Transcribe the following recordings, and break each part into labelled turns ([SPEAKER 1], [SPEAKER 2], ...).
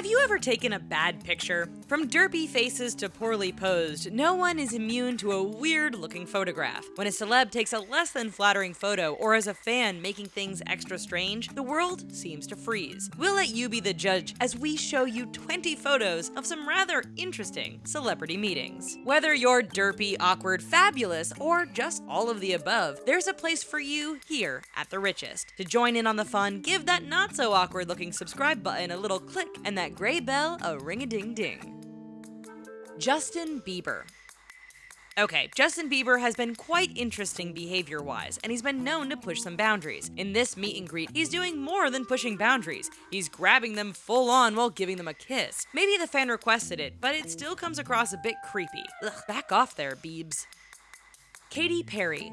[SPEAKER 1] Have you ever taken a bad picture? From derpy faces to poorly posed, no one is immune to a weird-looking photograph. When a celeb takes a less than flattering photo, or as a fan making things extra strange, the world seems to freeze. We'll let you be the judge as we show you 20 photos of some rather interesting celebrity meetings. Whether you're derpy, awkward, fabulous, or just all of the above, there's a place for you here at The Richest. To join in on the fun, give that not-so-awkward-looking subscribe button a little click and that gray bell a ring-a-ding-ding. Justin Bieber. Okay, Justin Bieber has been quite interesting behavior-wise, and he's been known to push some boundaries. In this meet and greet, he's doing more than pushing boundaries. He's grabbing them full on while giving them a kiss. Maybe the fan requested it, but it still comes across a bit creepy. Ugh, back off there, Biebs. Katy Perry.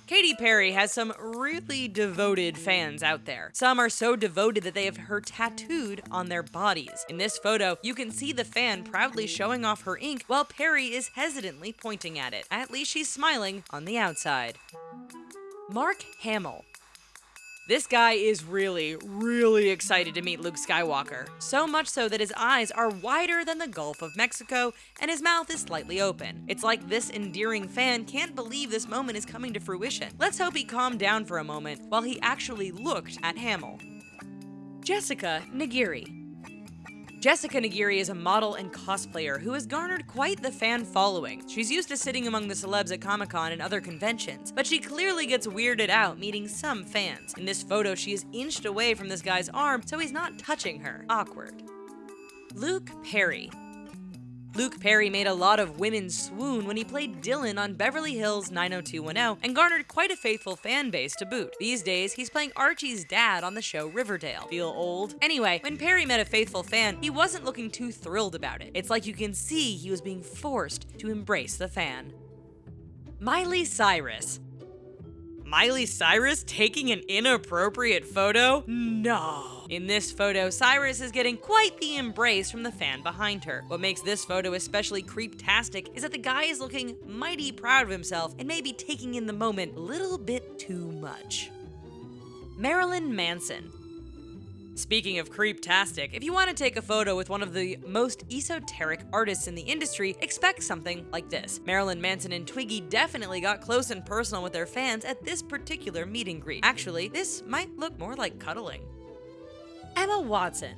[SPEAKER 1] Katy Perry has some really devoted fans out there. Some are so devoted that they have her tattooed on their bodies. In this photo, you can see the fan proudly showing off her ink while Perry is hesitantly pointing at it. At least she's smiling on the outside. Mark Hamill. This guy is really excited to meet Luke Skywalker. So much so that his eyes are wider than the Gulf of Mexico and his mouth is slightly open. It's like this endearing fan can't believe this moment is coming to fruition. Let's hope he calmed down for a moment while he actually looked at Hamill. Jessica Nigri. Jessica Nigri is a model and cosplayer who has garnered quite the fan following. She's used to sitting among the celebs at Comic-Con and other conventions, but she clearly gets weirded out meeting some fans. In this photo, she is inched away from this guy's arm, so he's not touching her. Awkward. Luke Perry. Luke Perry made a lot of women swoon when he played Dylan on Beverly Hills 90210 and garnered quite a faithful fan base to boot. These days, he's playing Archie's dad on the show Riverdale. Feel old? Anyway, when Perry met a faithful fan, he wasn't looking too thrilled about it. It's like you can see he was being forced to embrace the fan. Miley Cyrus. Miley Cyrus taking an inappropriate photo? No. In this photo, Cyrus is getting quite the embrace from the fan behind her. What makes this photo especially creep-tastic is that the guy is looking mighty proud of himself and maybe taking in the moment a little bit too much. Marilyn Manson. Speaking of creep-tastic, if you want to take a photo with one of the most esoteric artists in the industry, expect something like this. Marilyn Manson and Twiggy definitely got close and personal with their fans at this particular meet and greet. Actually, this might look more like cuddling. Emma Watson.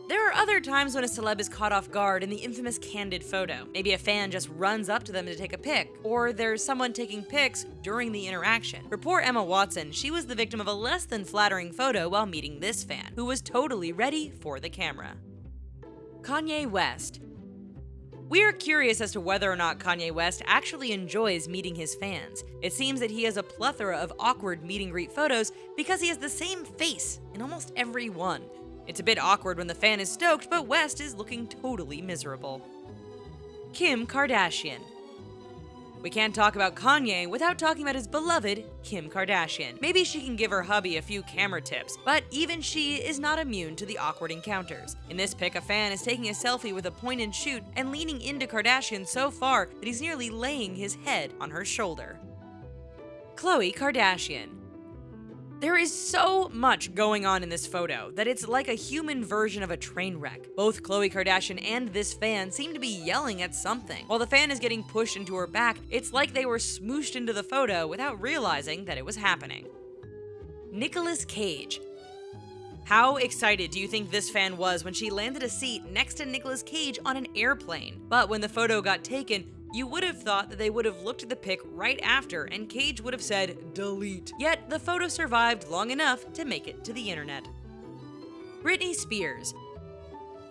[SPEAKER 1] There are other times when a celeb is caught off guard in the infamous candid photo. Maybe a fan just runs up to them to take a pic, or there's someone taking pics during the interaction. For poor Emma Watson, she was the victim of a less than flattering photo while meeting this fan, who was totally ready for the camera. Kanye West. We are curious as to whether or not Kanye West actually enjoys meeting his fans. It seems that he has a plethora of awkward meet and greet photos because he has the same face in almost every one. It's a bit awkward when the fan is stoked, but West is looking totally miserable. Kim Kardashian. We can't talk about Kanye without talking about his beloved Kim Kardashian. Maybe she can give her hubby a few camera tips, but even she is not immune to the awkward encounters. In this pic, a fan is taking a selfie with a point and shoot and leaning into Kardashian so far that he's nearly laying his head on her shoulder. Khloe Kardashian. There is so much going on in this photo that it's like a human version of a train wreck. Both Khloe Kardashian and this fan seem to be yelling at something. While the fan is getting pushed into her back, it's like they were smooshed into the photo without realizing that it was happening. Nicolas Cage. How excited do you think this fan was when she landed a seat next to Nicolas Cage on an airplane? But when the photo got taken, you would have thought that they would have looked at the pic right after and Cage would have said, delete. Yet the photo survived long enough to make it to the internet. Britney Spears.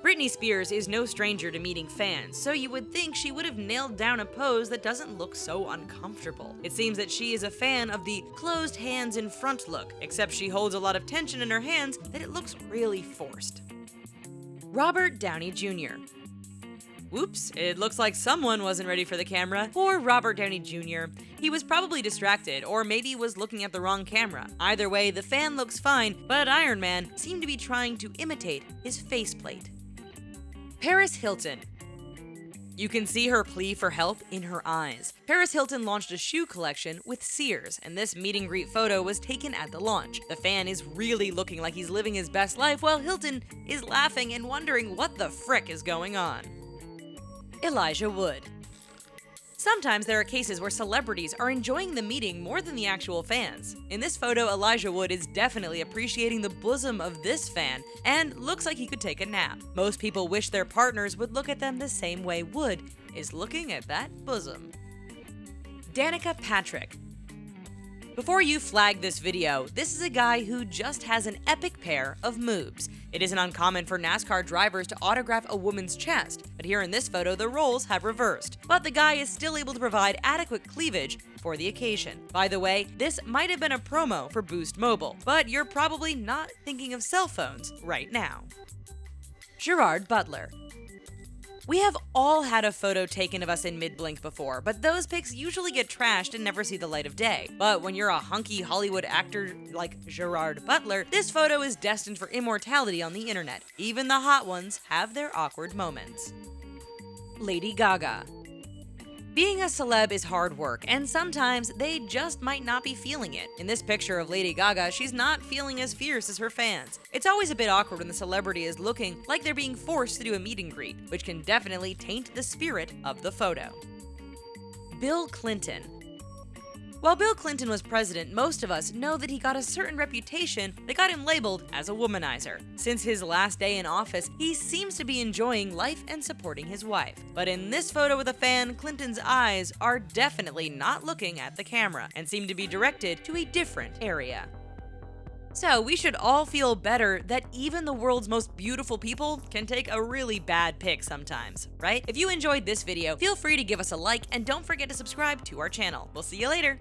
[SPEAKER 1] Britney Spears is no stranger to meeting fans, so you would think she would have nailed down a pose that doesn't look so uncomfortable. It seems that she is a fan of the closed hands in front look, except she holds a lot of tension in her hands that it looks really forced. Robert Downey Jr. Whoops, it looks like someone wasn't ready for the camera. Poor Robert Downey Jr. He was probably distracted, or maybe was looking at the wrong camera. Either way, the fan looks fine, but Iron Man seemed to be trying to imitate his faceplate. Paris Hilton. You can see her plea for help in her eyes. Paris Hilton launched a shoe collection with Sears, and this meet and greet photo was taken at the launch. The fan is really looking like he's living his best life while Hilton is laughing and wondering what the frick is going on. Elijah Wood. Sometimes there are cases where celebrities are enjoying the meeting more than the actual fans. In this photo, Elijah Wood is definitely appreciating the bosom of this fan and looks like he could take a nap. Most people wish their partners would look at them the same way Wood is looking at that bosom. Danica Patrick. Before you flag this video, this is a guy who just has an epic pair of moves. It isn't uncommon for NASCAR drivers to autograph a woman's chest, but here in this photo the roles have reversed. But the guy is still able to provide adequate cleavage for the occasion. By the way, this might have been a promo for Boost Mobile, but you're probably not thinking of cell phones right now. Gerard Butler. We have all had a photo taken of us in mid-blink before, but those pics usually get trashed and never see the light of day. But when you're a hunky Hollywood actor like Gerard Butler, this photo is destined for immortality on the internet. Even the hot ones have their awkward moments. Lady Gaga. Being a celeb is hard work, and sometimes they just might not be feeling it. In this picture of Lady Gaga, she's not feeling as fierce as her fans. It's always a bit awkward when the celebrity is looking like they're being forced to do a meet and greet, which can definitely taint the spirit of the photo. Bill Clinton. While Bill Clinton was president, most of us know that he got a certain reputation that got him labeled as a womanizer. Since his last day in office, he seems to be enjoying life and supporting his wife. But in this photo with a fan, Clinton's eyes are definitely not looking at the camera and seem to be directed to a different area. So we should all feel better that even the world's most beautiful people can take a really bad pic sometimes, right? If you enjoyed this video, feel free to give us a like and don't forget to subscribe to our channel. We'll see you later.